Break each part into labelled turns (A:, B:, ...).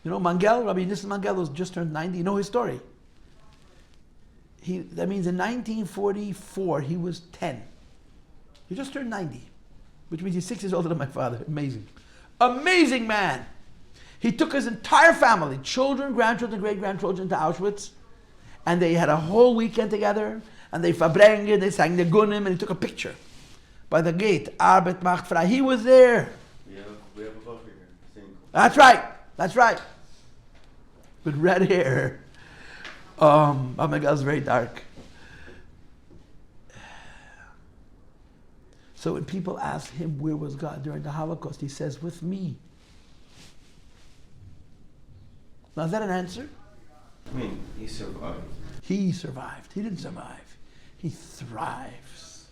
A: You know Mangel, Rabbi Nissan Mangel was just turned 90. You know his story. That means in 1944 he was 10. He just turned 90, which means he's 6 years older than my father. Amazing. Amazing man. He took his entire family, children, grandchildren, great-grandchildren, to Auschwitz, and they had a whole weekend together, and they verbrengen, they sang the Gunim, and he took a picture by the gate. Arbeit macht frei. He was there.
B: We have a buffer here.
A: That's right. That's right. With red hair. Oh my God, it's very dark. So when people ask him where was God during the Holocaust, he says, with me. Now is that an answer?
B: I mean, he survived.
A: He survived. He didn't survive. He thrives.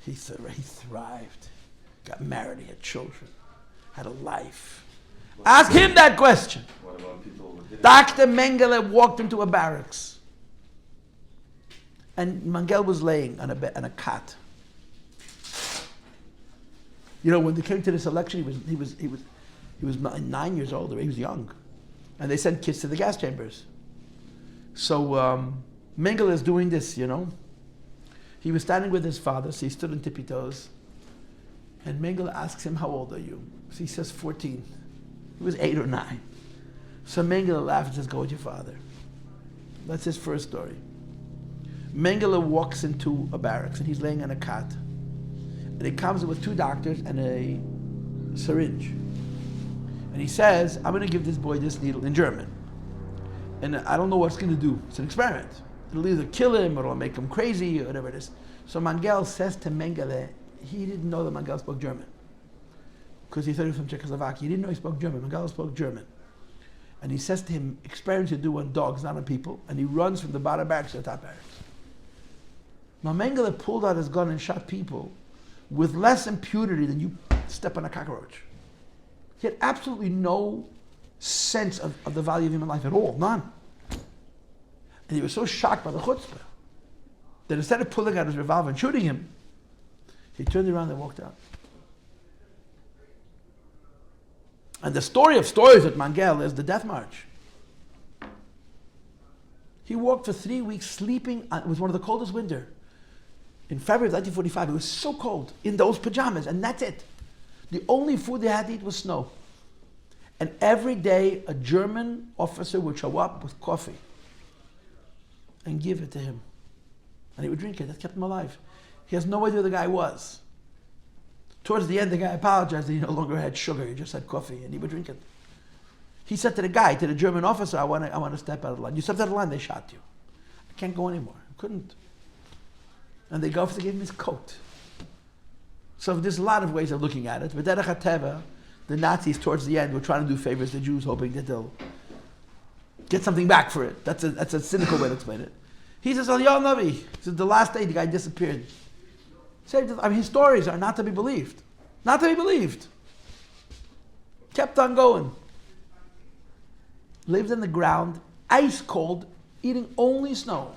A: He thrived. Got married, he had children, had a life. Ask him that question.
B: What about people who didn't?
A: Dr. Mengele walked into a barracks, and Mangel was laying on a cot. You know, when they came to this election, he was 9 years old, or he was young, and they sent kids to the gas chambers. So Mengele is doing this, you know. He was standing with his father, so he stood on tippy toes, and Mengele asks him, "How old are you?" So he says 14. He was 8 or 9. So Mengele laughs and says, "Go with your father." That's his first story. Mengele walks into a barracks and he's laying on a cot. And he comes in with 2 doctors and a syringe. And he says, "I'm going to give this boy this needle in German. And I don't know what it's going to do. It's an experiment. It'll either kill him or it'll make him crazy or whatever it is." So Mangel says to Mengele, he didn't know that Mangel spoke German, because he thought he was from Czechoslovakia. He didn't know he spoke German. Mangel spoke German. And he says to him, experiments you do on dogs, not on people. And he runs from the bottom barracks to the top barracks. Now Mengele pulled out his gun and shot people with less impunity than you step on a cockroach. He had absolutely no sense of the value of human life at all, none. And he was so shocked by the chutzpah that instead of pulling out his revolver and shooting him, he turned around and walked out. And the story of stories at Mangel is the death march. He walked for 3 weeks sleeping. It was one of the coldest winter. In February of 1945, it was so cold in those pajamas, and that's it. The only food they had to eat was snow. And every day, a German officer would show up with coffee and give it to him. And he would drink it. That kept him alive. He has no idea who the guy was. Towards the end, the guy apologized that he no longer had sugar, he just had coffee, and he would drink it. He said to the German officer, I want to step out of the line. You stepped out of the line, they shot you. I can't go anymore. I couldn't. And the officer gave him his coat. So there's a lot of ways of looking at it. But derech hateva, the Nazis towards the end were trying to do favors to Jews, hoping that they'll get something back for it. That's a cynical way to explain it. He says, Eliyahu Navi, he said, the last day the guy disappeared. His stories are not to be believed. Not to be believed. Kept on going. Lived in the ground, ice cold, eating only snow.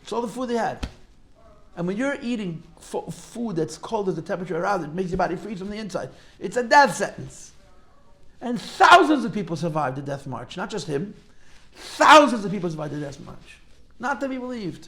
A: It's all the food they had. And when you're eating food that's cold as the temperature around it, makes your body freeze from the inside. It's a death sentence. And thousands of people survived the death march. Not just him. Thousands of people survived the death march. Not to be believed.